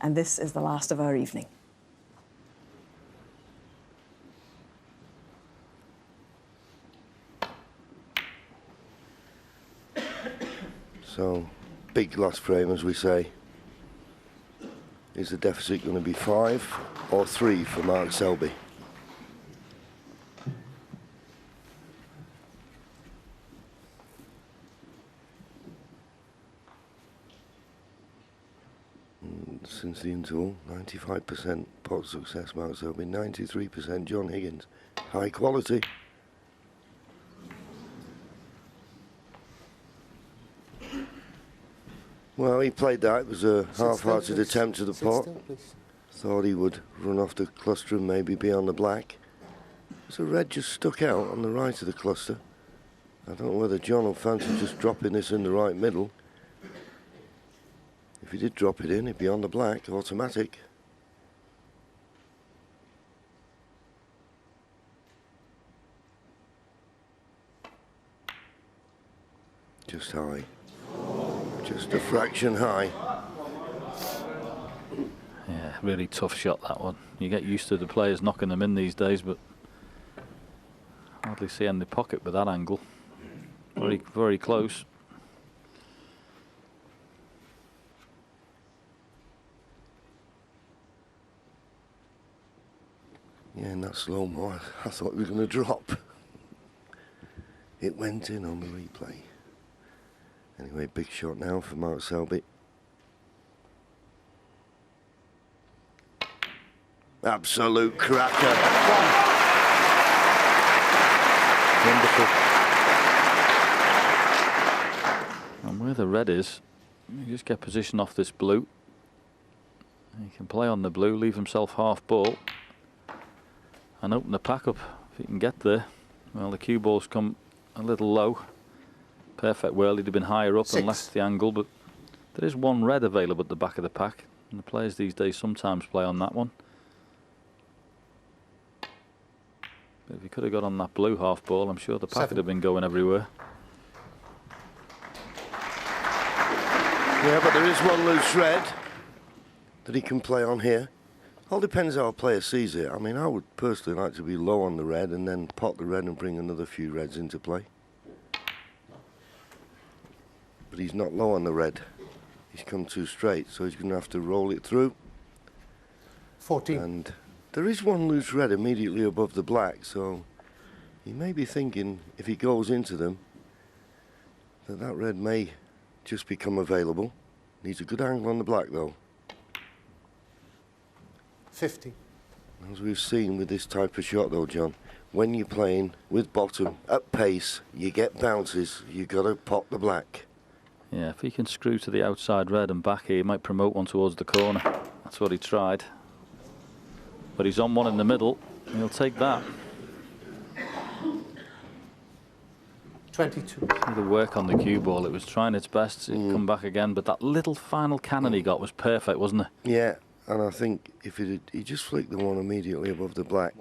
and this is the last of our evening. So, big last frame, as we say. Is the deficit going to be 5 or 3 for Mark Selby? Since the interval, 95% pot success, Mark Selby, 93% John Higgins. High quality. Well, he played that. It was a half-hearted attempt to the pot. Thought he would run off the cluster and maybe be on the black. So red just stuck out on the right of the cluster. I don't know whether John will fancy just dropping this in the right middle. If he did drop it in, it'd be on the black, automatic. Just high. Just a fraction high. Yeah, really tough shot, that one. You get used to the players knocking them in these days, but hardly see any pocket with that angle. Very, very close. Yeah, in that slow-mo, I thought we were going to drop. It went in on the replay. Anyway, big shot now for Mark Selby. Absolute cracker. Wonderful. And where the red is, you just get position off this blue. He can play on the blue, leave himself half ball, and open the pack up if he can get there. Well, the cue ball's come a little low. Perfect world, he'd have been higher up and left the angle, but there is one red available at the back of the pack, and the players these days sometimes play on that one. But if he could have got on that blue half ball, I'm sure the pack would have been going everywhere. Yeah, but there is one loose red that he can play on here. All depends how a player sees it. I mean, I would personally like to be low on the red and then pot the red and bring another few reds into play. But he's not low on the red. He's come too straight, so he's going to have to roll it through. 14. And there is one loose red immediately above the black, so he may be thinking if he goes into them that that red may just become available. Needs a good angle on the black though. 50. As we've seen with this type of shot though, John, when you're playing with bottom at pace, you get bounces, you got to pot the black. Yeah, if he can screw to the outside red and back here, he might promote one towards the corner. That's what he tried. But he's on one in the middle. He'll take that. 22. See the work on the cue ball. It was trying its best to come back again, but that little final cannon he got was perfect, wasn't it? Yeah, and I think if he just flicked the one immediately above the black,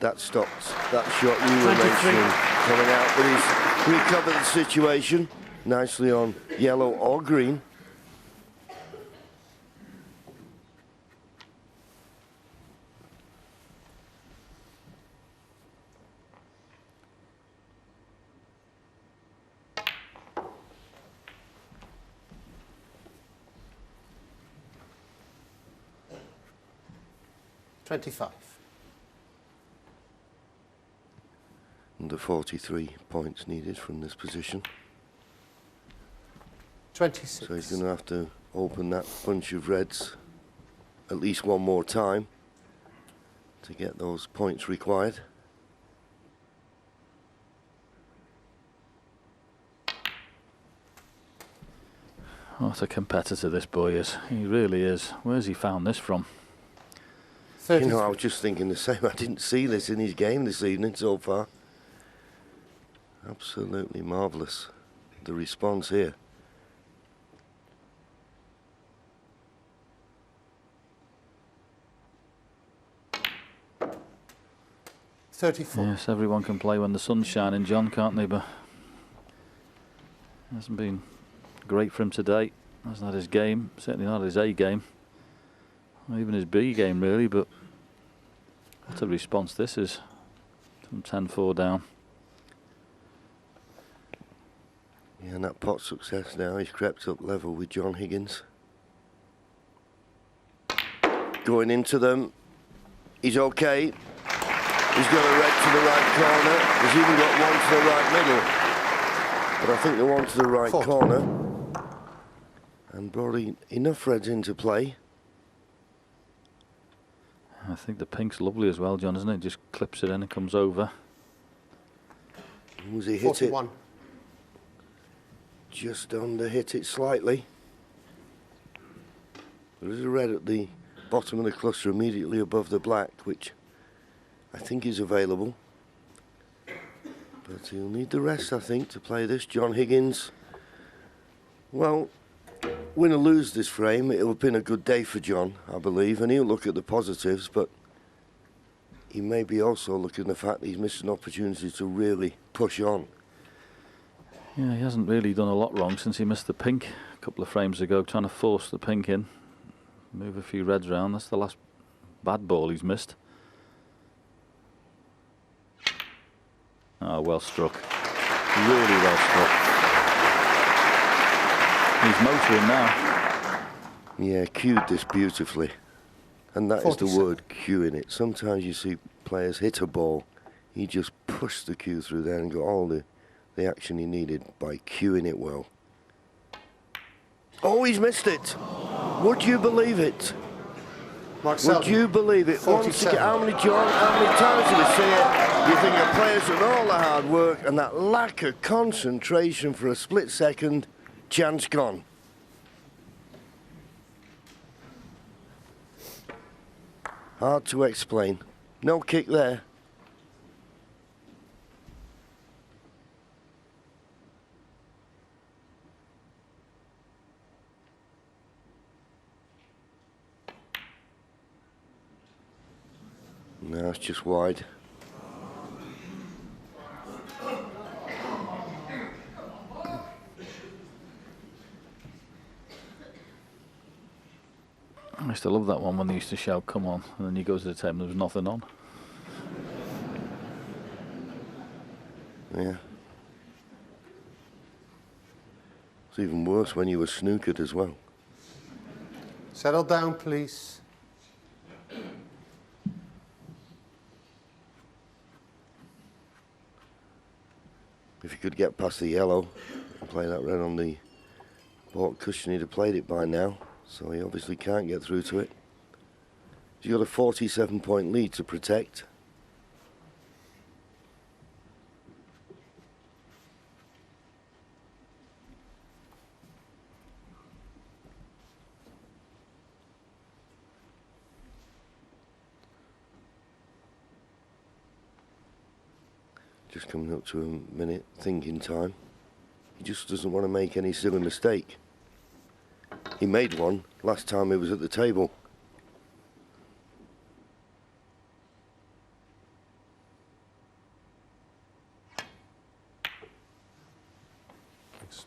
that stopped that shot you were mentioning coming out. But he's recovered the situation nicely on yellow or green. Under 43 points needed from this position. 26. So he's going to have to open that bunch of reds at least one more time to get those points required. What a competitor this boy is. He really is. Where's he found this from? 33. You know, I was just thinking the same. I didn't see this in his game this evening so far. Absolutely marvellous, the response here. Yes, everyone can play when the sun's shining, John, can't they? But it hasn't been great for him today. That's not his game, certainly not his A game. Or even his B game really, but what a response this is from 10-4 down. Yeah, and that pot success now, he's crept up level with John Higgins. Going into them, he's okay. He's got a red to the right corner. He's even got one to the right middle. But I think the one to the right corner. And brought enough reds into play. I think the pink's lovely as well, John, isn't it? Just clips it in and comes over. Was he hit 41. it? Just under hit it slightly. There is a red at the bottom of the cluster immediately above the black, which I think is available. But he'll need the rest, I think, to play this. John Higgins, well, win or lose this frame, it'll have been a good day for John, I believe, and he'll look at the positives, but he may be also looking at the fact that he's missed an opportunity to really push on. Yeah, he hasn't really done a lot wrong since he missed the pink a couple of frames ago, trying to force the pink in, move a few reds around. That's the last bad ball he's missed. Oh, well struck. Really well struck. He's motoring now. Yeah, cued this beautifully. And that is the 47. word, cueing it. Sometimes you see players hit a ball, he just pushed the cue through there and got all the action he needed by cueing it well. Oh, he's missed it. Would you believe it? Mark Would Selby. you believe it? Once again, how many times do we see it? You think a player's done all the hard work and that lack of concentration for a split second, chance gone. Hard to explain. No kick there. No, it's just wide. I used to love that one when they used to shout, "Come on," and then you go to the table, there was nothing on. Yeah. It's even worse when you were snookered as well. Settle down, please. If he could get past the yellow and play that red on the baulk cushion, he'd have played it by now. So he obviously can't get through to it. He's got a 47-point lead to protect. Just coming up to a minute thinking time. He just doesn't want to make any silly mistake. He made one last time he was at the table. Thanks.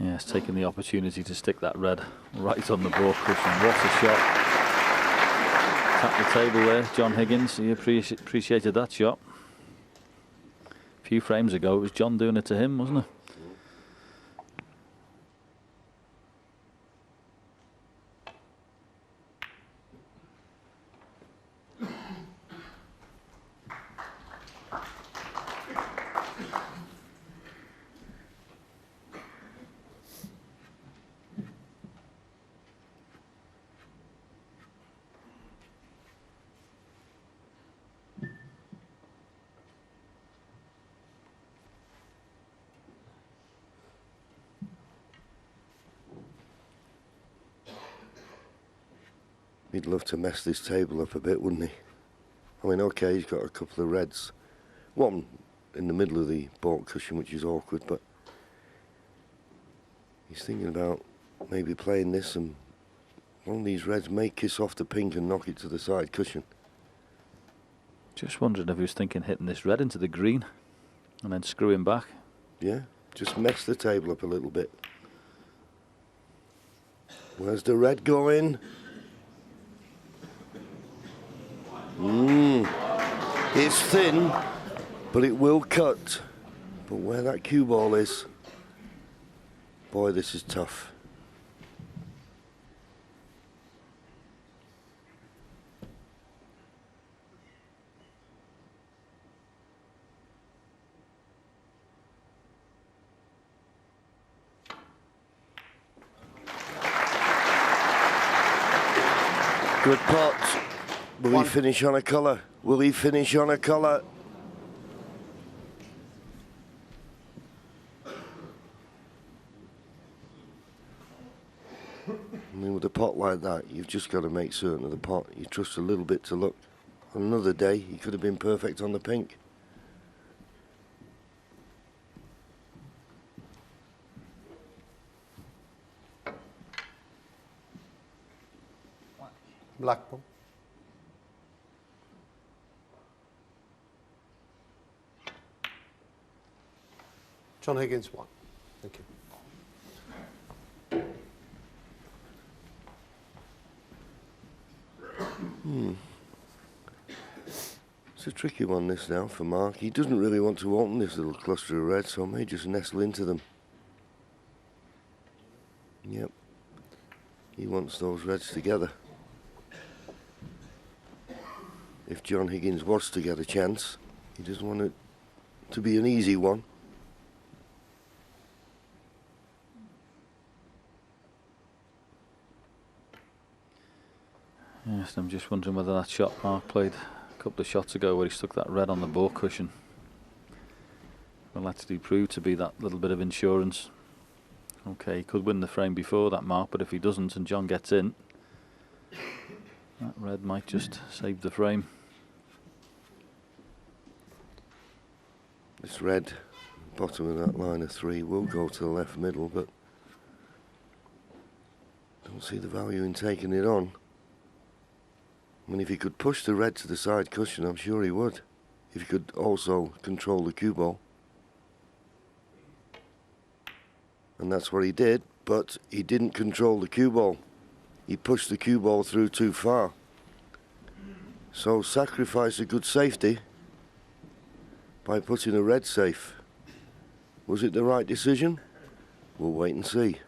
Yeah, it's taking the opportunity to stick that red right on the baulk cushion. What a shot. Tapped the table there, John Higgins. He appreciated that shot. A few frames ago, it was John doing it to him, wasn't it? He'd love to mess this table up a bit, wouldn't he? I mean, okay, he's got a couple of reds. One in the middle of the baulk cushion, which is awkward, but he's thinking about maybe playing this and one of these reds may kiss off the pink and knock it to the side cushion. Just wondering if he was thinking hitting this red into the green and then screwing back. Yeah, just mess the table up a little bit. Where's the red going? It's thin, but it will cut. But where that cue ball is, boy, this is tough. Good pot. Will he finish on a colour? Will he finish on a colour? I mean, with a pot like that, you've just got to make certain of the pot. You trust a little bit to luck. On another day, he could have been perfect on the pink. Black ball. John Higgins, 1. Thank you. It's a tricky one, this now, for Mark. He doesn't really want to open this little cluster of reds, so I may just nestle into them. Yep. He wants those reds together. If John Higgins was to get a chance, he doesn't want it to be an easy one. Yes, I'm just wondering whether that shot Mark played a couple of shots ago where he stuck that red on the ball cushion will actually prove to be that little bit of insurance. Okay, he could win the frame before that, Mark, but if he doesn't and John gets in, that red might just save the frame. This red, bottom of that line of 3, will go to the left middle, but don't see the value in taking it on. I mean, if he could push the red to the side cushion, I'm sure he would. If he could also control the cue ball. And that's what he did, but he didn't control the cue ball. He pushed the cue ball through too far. So sacrifice a good safety by putting a red safe. Was it the right decision? We'll wait and see.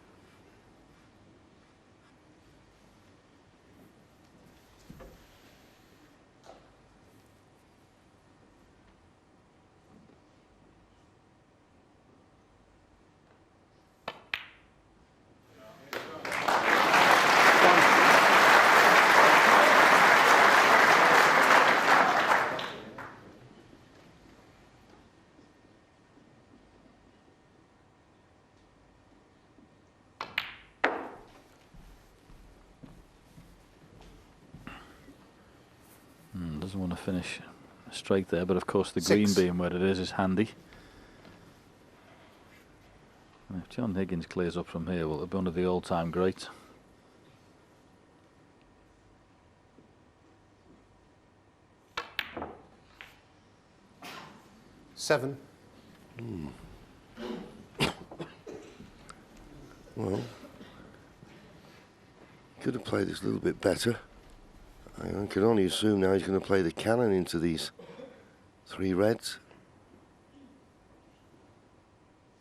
Doesn't want to finish straight there, but of course the 6. green being where it is handy. And if John Higgins clears up from here, well, it'll be one of the all-time greats. Seven. Well, could have played this a little bit better. I can only assume now he's going to play the cannon into these 3 reds.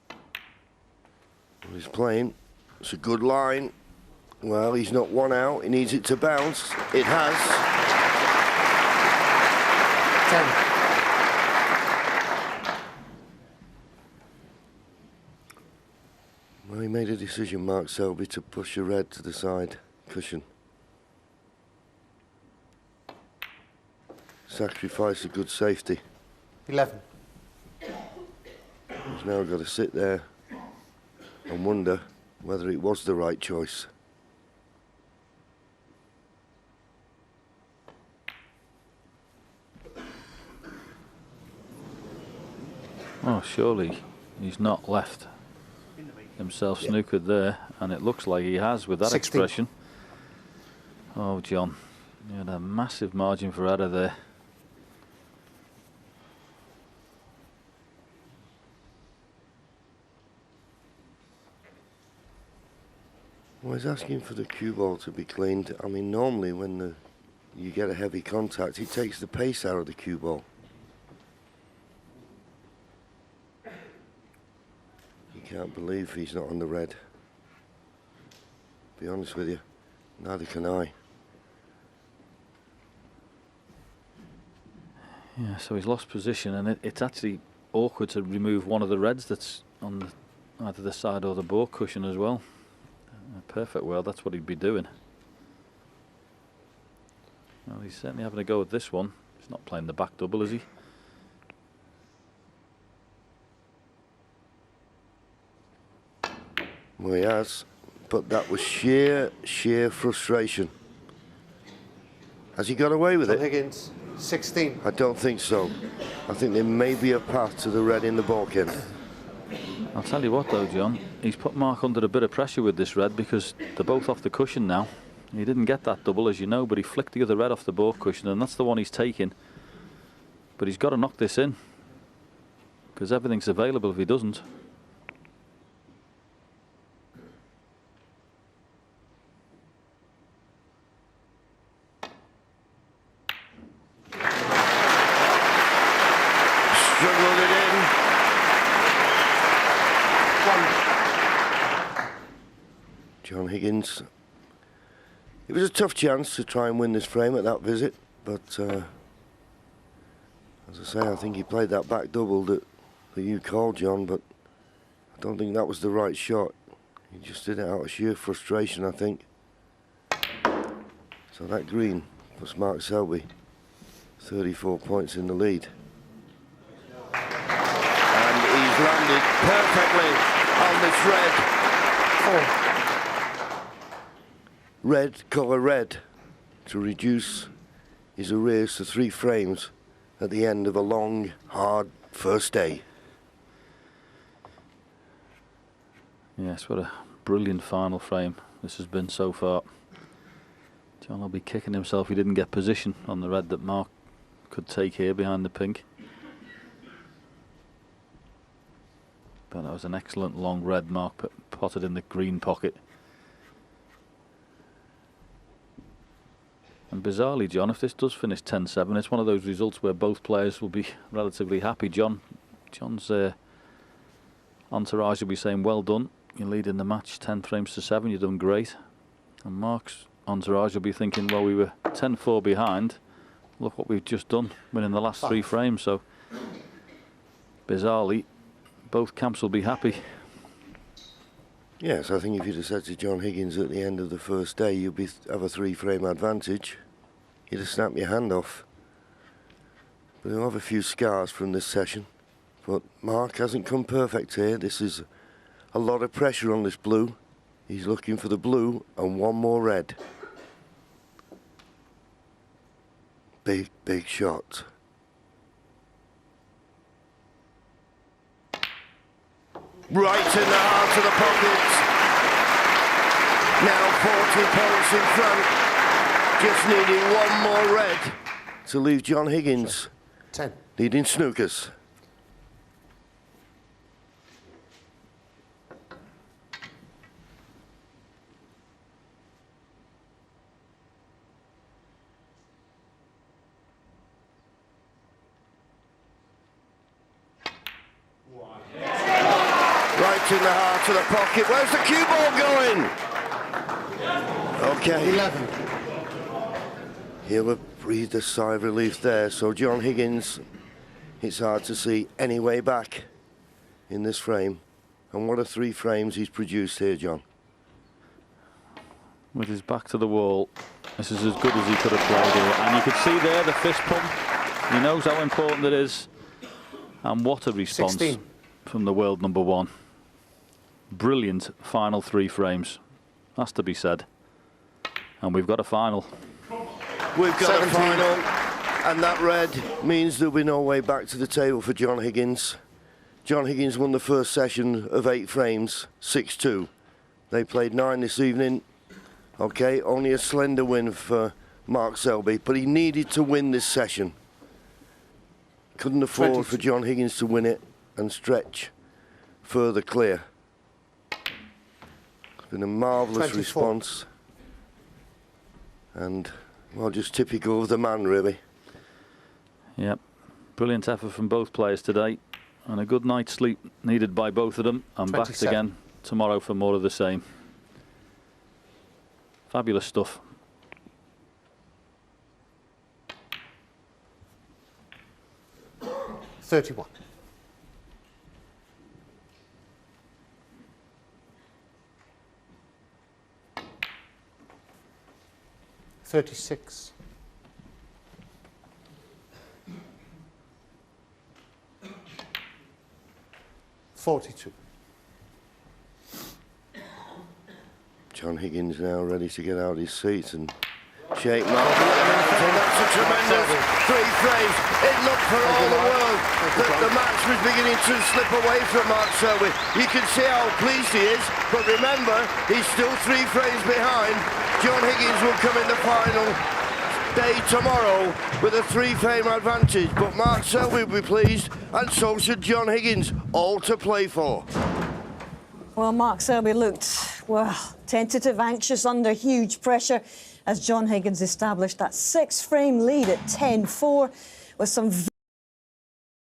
Well, he's playing. It's a good line. Well, he's not one out. He needs it to bounce. It has. 10. Well, he made a decision, Mark Selby, to push a red to the side cushion. Sacrifice a good safety. 11. He's now got to sit there and wonder whether it was the right choice. Oh, surely he's not left himself snookered there, and it looks like he has with that 16. expression. Oh, John, you had a massive margin for error there. Well, he's asking for the cue ball to be cleaned. I mean, normally when you get a heavy contact, he takes the pace out of the cue ball. You can't believe he's not on the red. Be honest with you, neither can I. Yeah, so he's lost position, and it's actually awkward to remove one of the reds that's on either the side or the ball cushion as well. In a perfect world, that's what he'd be doing. Well, he's certainly having a go at this one. He's not playing the back double, is he? Well, he has, but that was sheer frustration. Has he got away with John it? Higgins, 16. I don't think so. I think there may be a path to the red in the ball, Ken. I'll tell you what though, John, he's put Mark under a bit of pressure with this red because they're both off the cushion now. He didn't get that double, as you know, but he flicked the other red off the ball cushion, and that's the one he's taking. But he's got to knock this in, because everything's available if he doesn't. Struggled it in. John Higgins. It was a tough chance to try and win this frame at that visit, but as I say, I think he played that back double that you called, John, but I don't think that was the right shot. He just did it out of sheer frustration, I think. So that green puts Mark Selby 34 points in the lead. And he's landed perfectly on this red. Oh. Red, colour red, to reduce his arrears to 3 frames at the end of a long, hard first day. Yes, what a brilliant final frame this has been so far. John will be kicking himself he didn't get position on the red that Mark could take here behind the pink. But that was an excellent long red Mark potted in the green pocket. And bizarrely, John, if this does finish 10-7, it's one of those results where both players will be relatively happy. John's entourage will be saying, well done, you're leading the match 10 frames to 7, you've done great. And Mark's entourage will be thinking, well, we were 10-4 behind, look what we've just done, winning the last 3 frames. So bizarrely, both camps will be happy. Yes, I think if you'd have said to John Higgins at the end of the first day, you'd have a 3-frame advantage, you'd have snapped your hand off. But he'll have a few scars from this session. But Mark hasn't come perfect here. This is a lot of pressure on this blue. He's looking for the blue and one more red. Big, big shot. Right in the heart of the pocket. Now 40 points in front. Just needing one more red to leave John Higgins 10. leading snookers. Right in the heart of the pocket. Where's the cue ball going? Okay. 11. He'll have breathed a sigh of relief there. So John Higgins, it's hard to see any way back in this frame. And what a 3 frames he's produced here, John. With his back to the wall, this is as good as he could have played here. And you could see there the fist pump. He knows how important it is. And what a response 16. from the world number 1. Brilliant final 3 frames, has to be said. And we've got a final. We've got 17. a final, and that red means there'll be no way back to the table for John Higgins. John Higgins won the first session of 8 frames, 6-2. They played 9 this evening. Okay, only a slender win for Mark Selby, but he needed to win this session. Couldn't afford 22. for John Higgins to win it and stretch further clear. Been a marvellous 24. response. And, well, just typical of the man, really. Yep. Brilliant effort from both players today. And a good night's sleep needed by both of them. And back 27. again tomorrow for more of the same. Fabulous stuff. $31. $36. $42. John Higgins now ready to get out his seat and shake Mark. That's a tremendous 3 frames. It looked for all the world that the match was beginning to slip away from Mark Selby. You can see how pleased he is, but remember, he's still 3 frames behind. John Higgins will come in the final day tomorrow with a 3-frame advantage, but Mark Selby will be pleased, and so should John Higgins, all to play for. Well, Mark Selby looked, well, tentative, anxious, under huge pressure as John Higgins established that 6-frame lead at 10-4 with some